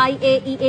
IAEA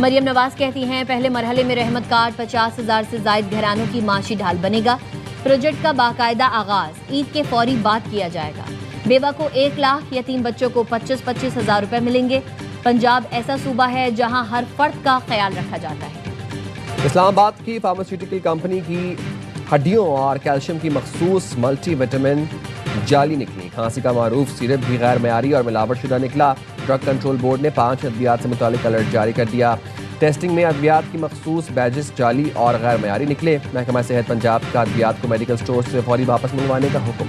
Maryam Nawaz کہتی ہیں پہلے مرحلے میں رحمت کارڈ 50,000 سے زائد گھرانوں کی معاشی ڈھال بنے گا. پروجیکٹ کا باقاعدہ آغاز عید کے فوری بعد کیا جائے گا. بیوہ کو 1 لاکھ، یتیم بچوں کو 25,000 روپے ملیں گے. پنجاب ایسا صوبہ ہے جہاں ہر فرد کا خیال رکھا جاتا ہے. اسلام آباد کی فارماسیوٹیکل کمپنی کی ہڈیوں اور کیلشیم کی مخصوص ملٹی وٹامن جعلی نکلی. کھانسی کا معروف سیرپ بھی غیر معیاری اور ملاوٹ شدہ نکلا. ڈرگ کنٹرول بورڈ نے 5 ادویات سے متعلق الرٹ جاری کر دیا. ٹیسٹنگ میں ادویات کی مخصوص بیجز جعلی اور غیر معیاری نکلے. محکمہ صحت پنجاب کا ادویات کو میڈیکل سٹور سے فوری واپس منگوانے کا حکم.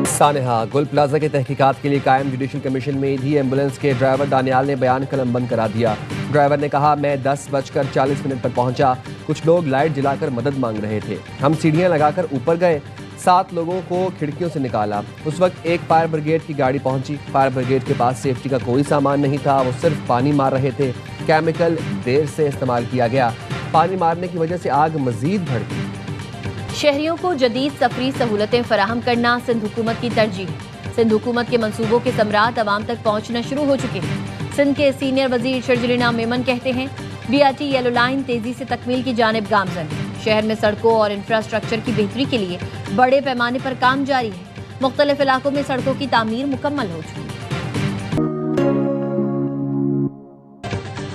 سانحہ گل پلازا کے تحقیقات کے لیے قائم جوڈیشل کمیشن میں ایدھی ایمبولینس کے ڈرائیور دانیال نے بیان قلم بند کرا دیا. ڈرائیور نے کہا میں 10:40 پر پہنچا. کچھ لوگ لائٹ جلا کر مدد مانگ رہے تھے. ہم سیڑھیاں لگا کر اوپر گئے. 7 لوگوں کو کھڑکیوں سے نکالا. اس وقت ایک فائر بریگیڈ کی گاڑی پہنچی. فائر بریگیڈ کے پاس سیفٹی کا کوئی سامان نہیں تھا. وہ صرف پانی مار رہے تھے. کیمیکل دیر سے استعمال کیا گیا. پانی مارنے کی وجہ سے آگ مزید بھڑکی. شہریوں کو جدید سفری سہولتیں فراہم کرنا سندھ حکومت کی ترجیح ہے. سندھ حکومت کے منصوبوں کے ثمرات عوام تک پہنچنا شروع ہو چکے ہیں. سندھ کے سینئر وزیر شرجیلینا میمن کہتے ہیں BRT یلو لائن تیزی سے تکمیل کی جانب گامزن ہے. شہر میں سڑکوں اور انفراسٹرکچر کی بہتری کے لیے بڑے پیمانے پر کام جاری ہے. مختلف علاقوں میں سڑکوں کی تعمیر مکمل ہو چکی ہے.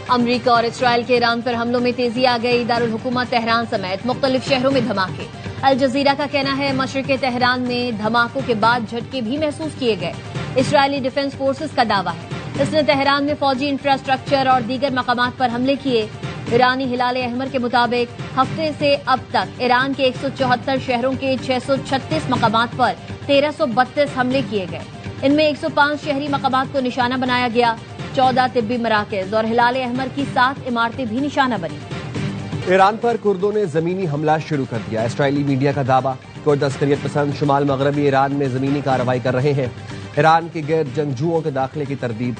امریکہ اور اسرائیل کے ایران پر حملوں میں تیزی آ گئی. دارالحکومت تہران سمیت مختلف شہروں میں دھماکے. الجزیرہ کا کہنا ہے مشرق تہران میں دھماکوں کے بعد جھٹکے بھی محسوس کیے گئے. اسرائیلی ڈیفنس فورسز کا دعویٰ ہے اس نے تہران میں فوجی انفراسٹرکچر اور دیگر مقامات پر حملے کیے. ایرانی ہلال احمر کے مطابق ہفتے سے اب تک ایران کے 174 شہروں کے 636 مقامات پر 1332 حملے کیے گئے. ان میں 105 شہری مقامات کو نشانہ بنایا گیا. 14 طبی مراکز اور ہلال احمر کی 7 عمارتیں بھی نشانہ بنی. ایران پر کردوں نے زمینی حملہ شروع کر دیا. اسرائیلی میڈیا کا دعویٰ کرد عسکریت پسند شمال مغربی ایران میں زمینی کارروائی کر رہے ہیں. ایران کے غیر جنگجوؤں کے داخلے کی تردید.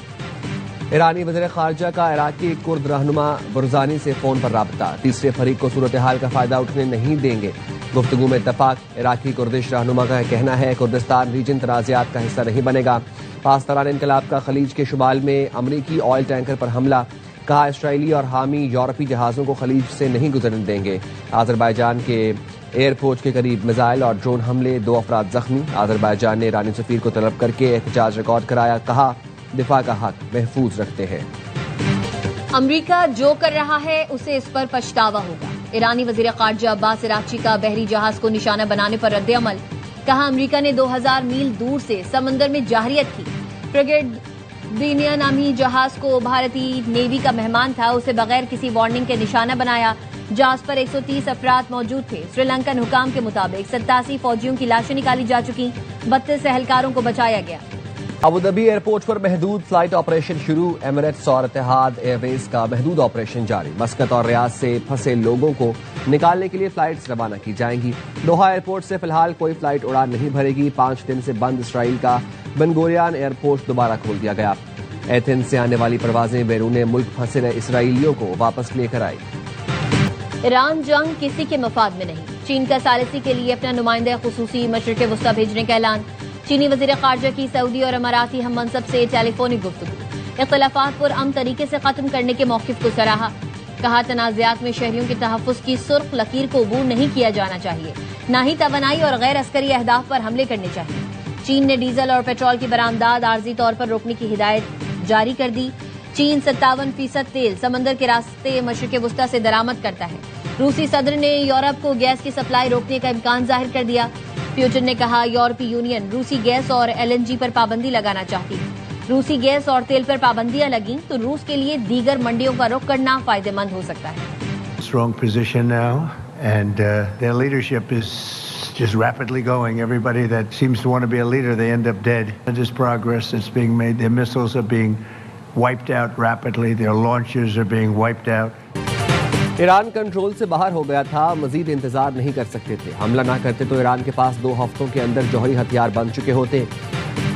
ایرانی وزیر خارجہ کا عراقی کرد رہنما برزانی سے فون پر رابطہ. تیسرے فریق کو صورتحال کا فائدہ اٹھنے نہیں دیں گے. گفتگو میں اتفاق. عراقی کردش رہنما کا کہنا ہے کردستان ریجن تنازعات کا حصہ نہیں بنے گا. پاسداران انقلاب کا خلیج کے شمال میں امریکی آئل ٹینکر پر حملہ. کہا اسرائیلی اور حامی یورپی جہازوں کو خلیج سے نہیں گزرنے دیں گے. آذربائیجان کے ایئرپورٹ کے قریب میزائل اور ڈرون حملے. 2 افراد زخمی. آذربائیجان نے ایرانی سفیر کو طلب کر کے احتجاج ریکارڈ کرایا. کہا دفاع کا حق محفوظ رکھتے ہیں. امریکہ جو کر رہا ہے اسے اس پر پچھتاوا ہوگا. ایرانی وزیر خارجہ عباس عراقچی کا بحری جہاز کو نشانہ بنانے پر رد عمل. کہا امریکہ نے 2000 میل دور سے سمندر میں جارحیت کی. فریگیٹ دینیا نامی جہاز کو بھارتی نیوی کا مہمان تھا. اسے بغیر کسی وارننگ کے نشانہ بنایا. جہاز پر 130 افراد موجود تھے. سری لنکن حکام کے مطابق 87 فوجیوں کی لاشیں نکالی جا چکی. 32 اہلکاروں کو بچایا گیا. ابوظہبی ایئرپورٹ پر محدود فلائٹ آپریشن شروع. ایمریٹس اور اتحاد ایئر ویز کا محدود آپریشن جاری. مسقط اور ریاض سے پھنسے لوگوں کو نکالنے کے لیے فلائٹس روانہ کی جائیں گی. دوحہ ایئرپورٹ سے فی الحال کوئی فلائٹ اڑان نہیں بھرے گی. 5 دن سے بند اسرائیل کا بن گوریان ایئرپورٹ دوبارہ کھول دیا گیا. ایتھنز سے آنے والی پروازیں بیرون ملک پھنسے اسرائیلیوں کو واپس لے کر آئی. ایران جنگ کسی کے مفاد میں نہیں. چین کا ثالثی کے لیے اپنا نمائندہ خصوصی مشرق وسطی بھیجنے کا اعلان. چینی وزیر خارجہ کی سعودی اور اماراتی ہم منصب سے ٹیلی فونک گفتگو. اختلافات پر امن طریقے سے ختم کرنے کے موقف کو سراہا. کہا تنازعات میں شہریوں کے تحفظ کی سرخ لکیر کو عبور نہیں کیا جانا چاہیے. نہ ہی توانائی اور غیر عسکری اہداف پر حملے کرنے چاہیے. چین نے ڈیزل اور پیٹرول کی برآمدات عارضی طور پر روکنے کی ہدایت جاری کر دی. چین 57% تیل سمندر کے راستے مشرق وسطی سے درآمد کرتا ہے. روسی صدر نے یورپ کو گیس کی سپلائی روکنے کا امکان ظاہر کر دیا. پیوٹن نے کہا یورپی یونین روسی گیس اور LNG پر پابندی لگانا چاہتی ہے. روسی گیس اور تیل پر پابندیاں لگیں تو روس کے لیے دیگر منڈیوں کا رخ کرنا فائدہ مند ہو سکتا ہے. Strong position now and their leadership is just rapidly going. Everybody that seems to want to be a leader, they end up dead. There's progress that's being made. Their missiles are being wiped out rapidly. Their launchers are being wiped out. Iran control سے باہر ہو گیا تھا. مزید انتظار نہیں کر سکتے تھے. حملہ نہ کرتے تو ایران کے پاس 2 ہفتوں کے اندر جوہری ہتھیار بن چکے ہوتے.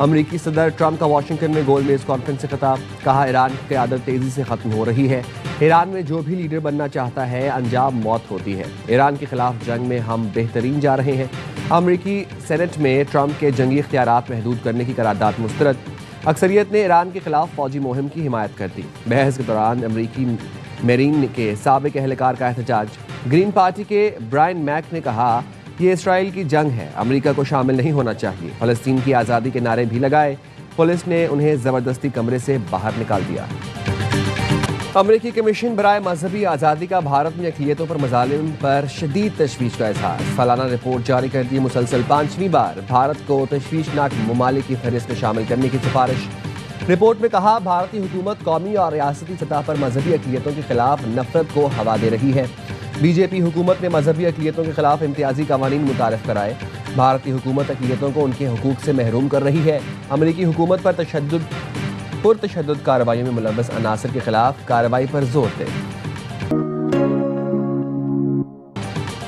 امریکی صدر ٹرمپ کا واشنگٹن میں گول میز کانفرنس سے خطاب. کہا ایران کی قیادت تیزی سے ختم ہو رہی ہے. ایران میں جو بھی لیڈر بننا چاہتا ہے انجام موت ہوتی ہے. ایران کے خلاف جنگ میں ہم بہترین جا رہے ہیں. امریکی سینٹ میں ٹرمپ کے جنگی اختیارات محدود کرنے کی قرارداد مسترد. اکثریت نے ایران کے خلاف فوجی مہم کی حمایت کر دی۔ بحث کے دوران امریکی میرین کے سابق اہلکار کا احتجاج۔ گرین پارٹی کے برائن میک نے کہا یہ اسرائیل کی جنگ ہے، امریکہ کو شامل نہیں ہونا چاہیے۔ فلسطین کی آزادی کے نعرے بھی لگائے، پولیس نے انہیں زبردستی کمرے سے باہر نکال دیا۔ امریکی کمیشن برائے مذہبی آزادی کا بھارت میں اقلیتوں پر مظالم پر شدید تشویش کا اظہار۔ سالانہ رپورٹ جاری کر دی، مسلسل 5ویں بار بھارت کو تشویشناک ممالک کی فہرست میں شامل کرنے کی سفارش۔ رپورٹ میں کہا بھارتی حکومت قومی اور ریاستی سطح پر مذہبی اقلیتوں کے خلاف نفرت کو ہوا دے رہی ہے۔ بی جے پی حکومت نے مذہبی اقلیتوں کے خلاف امتیازی قوانین متعارف کرائے۔ بھارتی حکومت اقلیتوں کو ان کے حقوق سے محروم کر رہی ہے۔ امریکی حکومت پر پرتشدد کارروائیوں میں ملوث عناصر کے خلاف کارروائی پر زور دے۔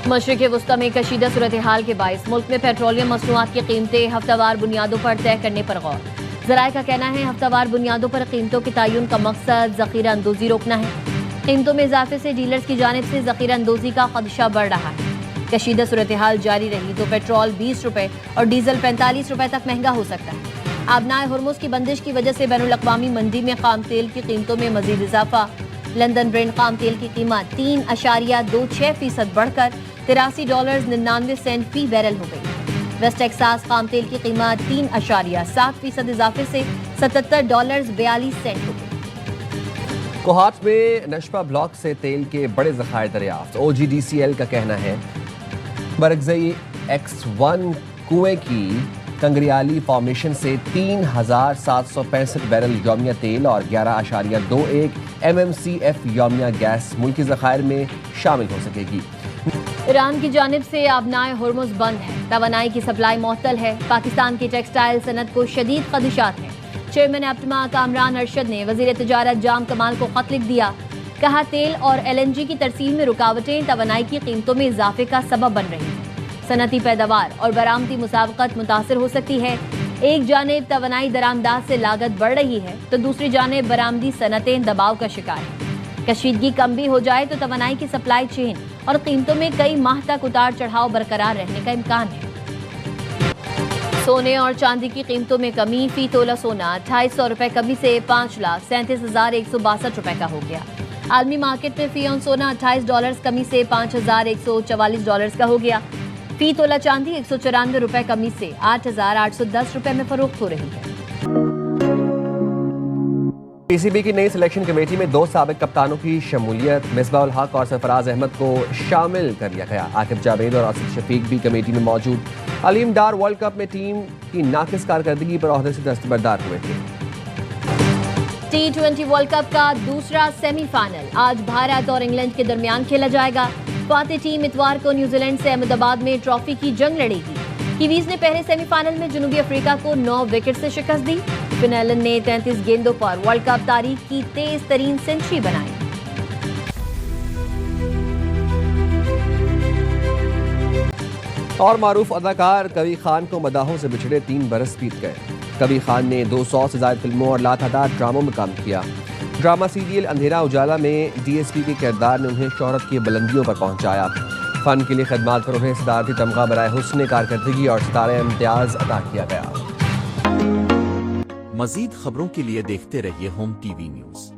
مشرق وسطی میں کشیدہ صورتحال کے باعث ملک میں پیٹرولیم مصنوعات کی قیمتیں ہفتہ وار بنیادوں پر طے کرنے پر غور۔ ذرائع کا کہنا ہے ہفتہ وار بنیادوں پر قیمتوں کے تعین کا مقصد ذخیرہ اندوزی روکنا ہے۔ قیمتوں میں اضافے سے ڈیلرز کی جانب سے ذخیرہ اندوزی کا خدشہ بڑھ رہا ہے۔ کشیدہ صورتحال جاری رہی تو پیٹرول 20 روپے اور ڈیزل 45 روپے تک مہنگا ہو سکتا ہے۔ آبنائے ہرمز کی بندش کی وجہ سے بین الاقوامی منڈی میں خام تیل کی قیمتوں میں مزید اضافہ۔ لندن برنٹ خام تیل کی قیمت 3.26% بڑھ کر $83.99 فی بیرل ہو گئی۔ ویسٹ ٹیکساس خام تیل کی قیمت 3.7% اضافے سے $77.42 ہو گئی۔ کوہاٹ میں نشپا بلاک سے تیل کے بڑے ذخائر دریافت۔ او جی ڈی سی ایل کا کہنا ہے برگزئی X1 کنویں کی کنگریالی فارمیشن سے 3765 بیرل یومیہ تیل اور 11.21 MMCF یومیہ گیس ملکی ذخائر میں شامل ہو سکے گی۔ ایران کی جانب سے آبنائے ہرمز بند ہے، توانائی کی سپلائی معطل ہے۔ پاکستان کی ٹیکسٹائل صنعت کو شدید خدشات ہیں۔ چیئرمین ایپٹما کامران ارشد نے وزیر تجارت جام کمال کو خط لکھ دیا، کہا تیل اور LNG کی ترسیل میں رکاوٹیں توانائی کی قیمتوں میں اضافے کا سبب بن رہی ہیں۔ صنعتی پیداوار اور برآمدی مسابقت متاثر ہو سکتی ہے۔ ایک جانب توانائی درآمدات سے لاگت بڑھ رہی ہے تو دوسری جانب برآمدی صنعتیں دباؤ کا شکار ہیں۔ کشیدگی کم بھی ہو جائے تو توانائی کی سپلائی چین اور قیمتوں میں کئی ماہ تک اتار چڑھاؤ برقرار رہنے کا امکان ہے۔ سونے اور چاندی کی قیمتوں میں کمی، فی تولہ سونا 2800 روپے کمی سے 5,37,162 روپے کا ہو گیا۔ عالمی مارکیٹ میں فی اون سونا $28 کمی سے $5,144 کا ہو گیا۔ فی تولہ چاندی 194 روپے کمی سے 8,810 روپے میں فروخت ہو رہی ہے۔ پی سی بی کی نئی سلیکشن کمیٹی میں 2 سابق کپتانوں کی شمولیت، مصباح الحق اور سرفراز احمد کو شامل کر لیا گیا۔ عاقب جاوید اور آصف شفیق بھی کمیٹی میں موجود۔ علیم ڈار ورلڈ کپ میں ٹیم کی ناقص کارکردگی پر عہدے سے دستبردار ہوئے تھے۔ T20 ورلڈ کپ کا دوسرا سیمی فائنل آج بھارت اور انگلینڈ کے درمیان کھیلا جائے گا۔ فاتح ٹیم اتوار کو نیوزی لینڈ سے احمد آباد میں ٹرافی کی جنگ لڑے گی۔ کیویز نے پہلے سیمی فائنل میں جنوبی افریقہ کو 9 وکٹ سے شکست دی۔ فن ایلن نے 33 گیندوں پر ورلڈ کپ تاریخ کی تیز ترین سنچری بنائی۔ اور معروف اداکار کبھی خان کو مداحوں سے بچھڑے 3 برس بیت گئے۔ کبھی خان نے 200 سے زائد فلموں اور لاتعداد ڈراموں میں کام کیا۔ ڈرامہ سیریل اندھیرا اجالا میں DSP کے کردار نے انہیں شہرت کی بلندیوں پر پہنچایا۔ فن کے لیے خدمات پر انہیں صدارتی تمغہ برائے حسن کارکردگی اور ستارہ امتیاز عطا کیا گیا۔ مزید خبروں کے لیے دیکھتے رہیے ہوم ٹی وی نیوز۔